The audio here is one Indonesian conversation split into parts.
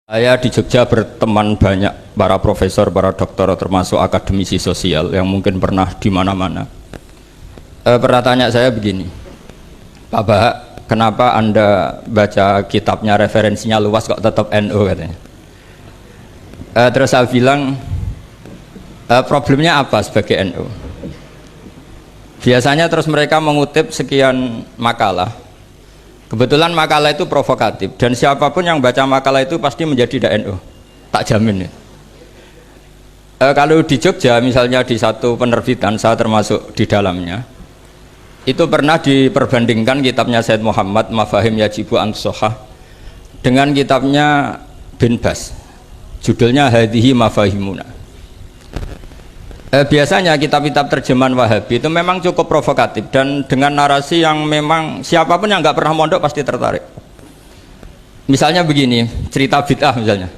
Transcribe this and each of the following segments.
Saya di Jogja berteman banyak para profesor, para dokter, termasuk akademisi sosial yang mungkin pernah di mana-mana. Pernah tanya saya begini, Pak Bahak, kenapa Anda baca kitabnya referensinya luas kok tetap NU katanya. Terus saya bilang, problemnya apa sebagai NU? Biasanya terus mereka mengutip sekian makalah. Kebetulan makalah itu provokatif dan siapapun yang baca makalah itu pasti menjadi NU, tak jamin ya. Kalau di Jogja misalnya di satu penerbitan, saya termasuk di dalamnya, itu pernah diperbandingkan kitabnya Said Muhammad Mafahim Yajibu An-Sohah dengan kitabnya Bin Bas, judulnya Hadihi Mafahimuna. Biasanya kitab-kitab terjemahan Wahabi itu memang cukup provokatif dan dengan narasi yang memang siapapun yang nggak pernah mondok pasti tertarik. Misalnya begini, cerita bid'ah misalnya,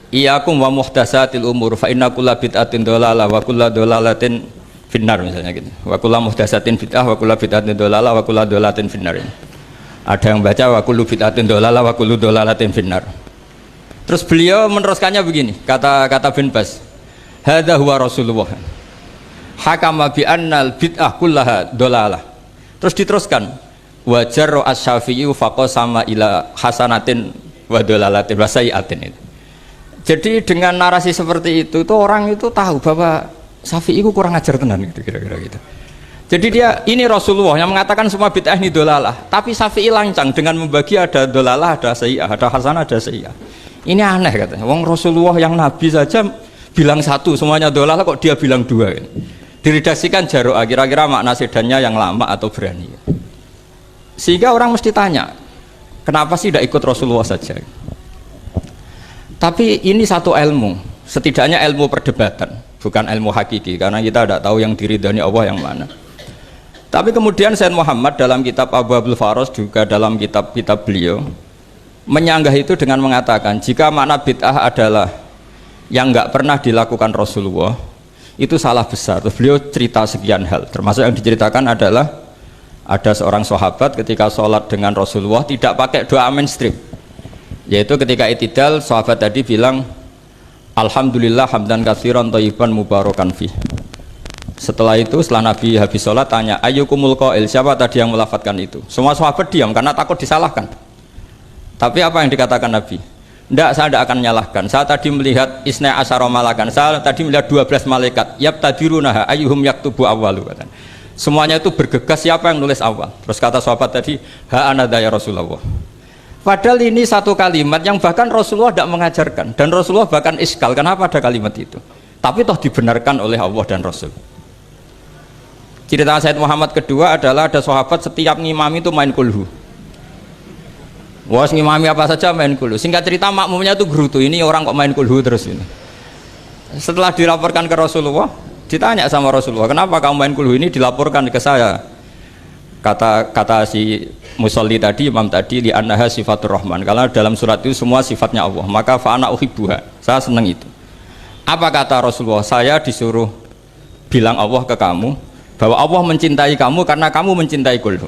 Iyyakum wa muhdatsatil umur fa inna kulla bid'atin dhalalah wa kulla dhalalatin finnar, misalnya gitu. Wa kulla muhdatsatin bid'ah wa kulla bid'atin dhalalah wa kulla dhalalatin finnar. Ada yang baca wa kullu bid'atin dhalalah wa kullu dhalalatin finnar. Terus beliau meneruskannya begini, kata Bin Bas, hadza huwa Rasulullah hakama bi annal bid'ah kullaha dolalah. Terus diteruskan wajar as-Syafi'i faqasama ila hasanatin wa dolalatin wa sayyi'atin. Jadi dengan narasi seperti itu tuh orang itu tahu bahwa Syafi'i itu kurang ajar tenan gitu, kira-kira gitu. Jadi dia ini Rasulullah yang mengatakan semua bid'ah ini dolalah, tapi Syafi'i lancang dengan membagi ada dolalah, ada sayyi'ah, ada hasanah, ada sayyi'ah. Ini aneh katanya. Wong Rasulullah yang nabi saja bilang satu semuanya dolalah, kok dia bilang dua gitu. Diredaksikan Jaro'a, kira-kira makna sedannya yang lama atau berani, sehingga orang mesti tanya kenapa sih tidak ikut Rasulullah saja. Tapi ini satu ilmu, setidaknya ilmu perdebatan, bukan ilmu hakiki, karena kita tidak tahu yang diridhani Allah yang mana. Tapi kemudian Said Muhammad dalam kitab Abu Abdul Faros, juga dalam kitab-kitab beliau menyanggah itu dengan mengatakan jika makna bid'ah adalah yang nggak pernah dilakukan Rasulullah, itu salah besar. Terus beliau cerita sekian hal, termasuk yang diceritakan adalah ada seorang sahabat ketika sholat dengan Rasulullah tidak pakai doa mainstream, yaitu ketika i'tidal sahabat tadi bilang alhamdulillah hamdan katsiran thayyiban mubarakan fih. Setelah itu setelah Nabi habis sholat tanya ayyukumul qail, siapa tadi yang melafadzkan itu? Semua sahabat diam karena takut disalahkan. Tapi apa yang dikatakan Nabi? Tidak, saya tidak akan menyalahkan. Saya tadi melihat isna asyara malakan. Saya tadi melihat 12 malaikat. Yabtadirunaha ayyuhum yaktubu awwalu. Semuanya itu bergegas siapa yang nulis awal. Terus kata sahabat tadi, ha anadha ya Rasulullah. Padahal ini satu kalimat yang bahkan Rasulullah tidak mengajarkan. Dan Rasulullah bahkan iskal, kenapa ada kalimat itu? Tapi toh dibenarkan oleh Allah dan Rasul. Cerita Said Muhammad kedua adalah ada sahabat setiap ngimami itu main kulhu. Wah, ngimami apa saja main kulhu. Singkat cerita makmumnya itu gerutu, ini orang kok main kulhu terus ini. Setelah dilaporkan ke Rasulullah, ditanya sama Rasulullah, kenapa kamu main kulhu ini? Dilaporkan ke saya. Kata si musolli tadi, imam tadi, li annaha sifatur rahman. Karena dalam surat itu semua sifatnya Allah, maka fa'ana uhibbuha. Saya senang itu. Apa kata Rasulullah? Saya disuruh bilang Allah ke kamu bahwa Allah mencintai kamu karena kamu mencintai kulhu.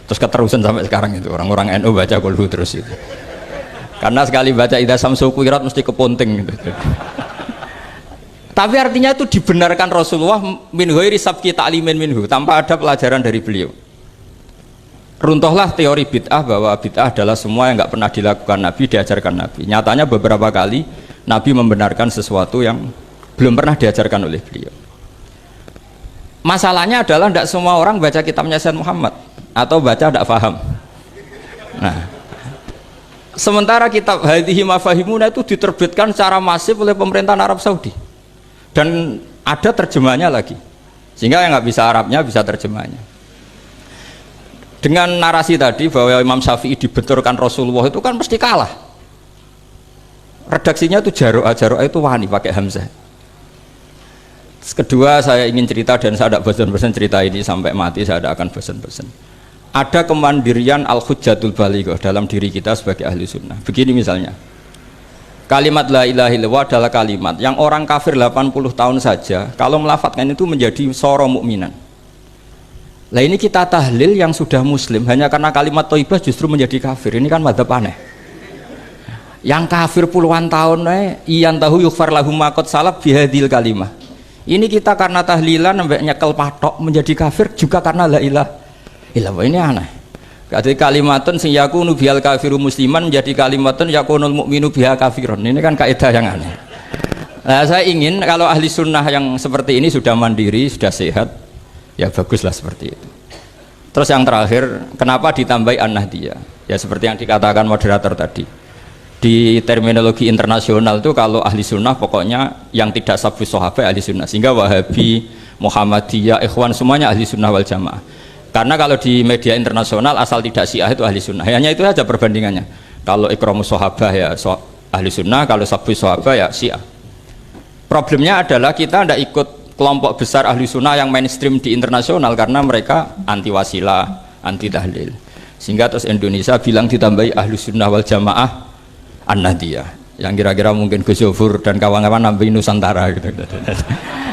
Terus keterusan sampai sekarang itu orang-orang NU baca kulhu terus itu, karena sekali baca idza samsu kuwirat mesti keponting gitu. Tapi artinya itu dibenarkan Rasulullah min ghairi sabqi ta'limin minhu, tanpa ada pelajaran dari beliau. Runtuhlah teori bid'ah bahwa bid'ah adalah semua yang nggak pernah dilakukan Nabi, diajarkan Nabi. Nyatanya beberapa kali Nabi membenarkan sesuatu yang belum pernah diajarkan oleh beliau. Masalahnya adalah tidak semua orang baca kitabnya Said Muhammad atau baca tidak paham. Nah, sementara kitab Hadihi Mafahimuna itu diterbitkan secara masif oleh pemerintahan Arab Saudi dan ada terjemahnya lagi, sehingga yang nggak bisa Arabnya bisa terjemahnya. Dengan narasi tadi bahwa Imam Syafi'i dibenturkan Rasulullah itu kan mesti kalah. Redaksinya itu Jaro'a itu wani pakai hamzah. Kedua, saya ingin cerita dan saya tidak bosan-bosan cerita ini sampai mati, saya tidak akan bosan-bosan. Ada kemandirian al-hujjatul balighah dalam diri kita sebagai ahli sunnah. Begini misalnya, kalimat la ilaha illallah adalah kalimat yang orang kafir 80 tahun saja kalau melafadzkan itu menjadi soro mukminan. Lah ini kita tahlil yang sudah muslim hanya karena kalimat thayyibah justru menjadi kafir. Ini kan madzhab aneh. yang kafir puluhan tahun iyan tahu yukfar lahum maqad salab bihadil kalimah. Ini kita karena tahlilan sampai nyekel patok menjadi kafir juga karena la ilaha illallah. Ini aneh. Jadi kalimatun sing yakunu bihal kafiru musliman menjadi kalimatun yakunul mukminu biha kafirun. Ini kan kaidah yang aneh. Nah, saya ingin kalau ahli sunnah yang seperti ini sudah mandiri, sudah sehat, ya baguslah seperti itu. Terus yang terakhir, kenapa ditambahi an-nahdiyah? Ya seperti yang dikatakan moderator tadi. Di terminologi internasional itu kalau ahli sunnah pokoknya yang tidak sabus sahabat ahli sunnah. Sehingga Wahabi, Muhammadiyah, Ikhwan semuanya ahli sunnah wal jamaah. Karena kalau di media internasional asal tidak syiah itu ahli sunnah. Hanya itu saja perbandingannya. Kalau ikramus sahabat ya ahli sunnah, kalau sabus sahabat ya syiah. Problemnya adalah kita tidak ikut kelompok besar ahli sunnah yang mainstream di internasional karena mereka anti wasilah, anti tahlil. Sehingga terus Indonesia bilang ditambahi ahli sunnah wal jamaah an-nahdiyah. Yang kira-kira mungkin Gus Yofur dan kawan-kawan nambahin Nusantara gitu.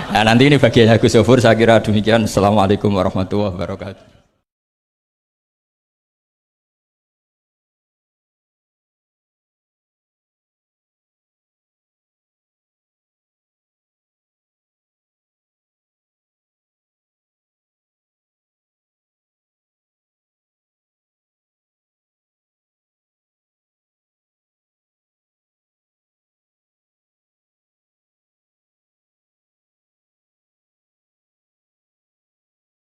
Nah, nanti ini bagiannya Gus Yofur, saya kira demikian. Assalamualaikum warahmatullahi wabarakatuh.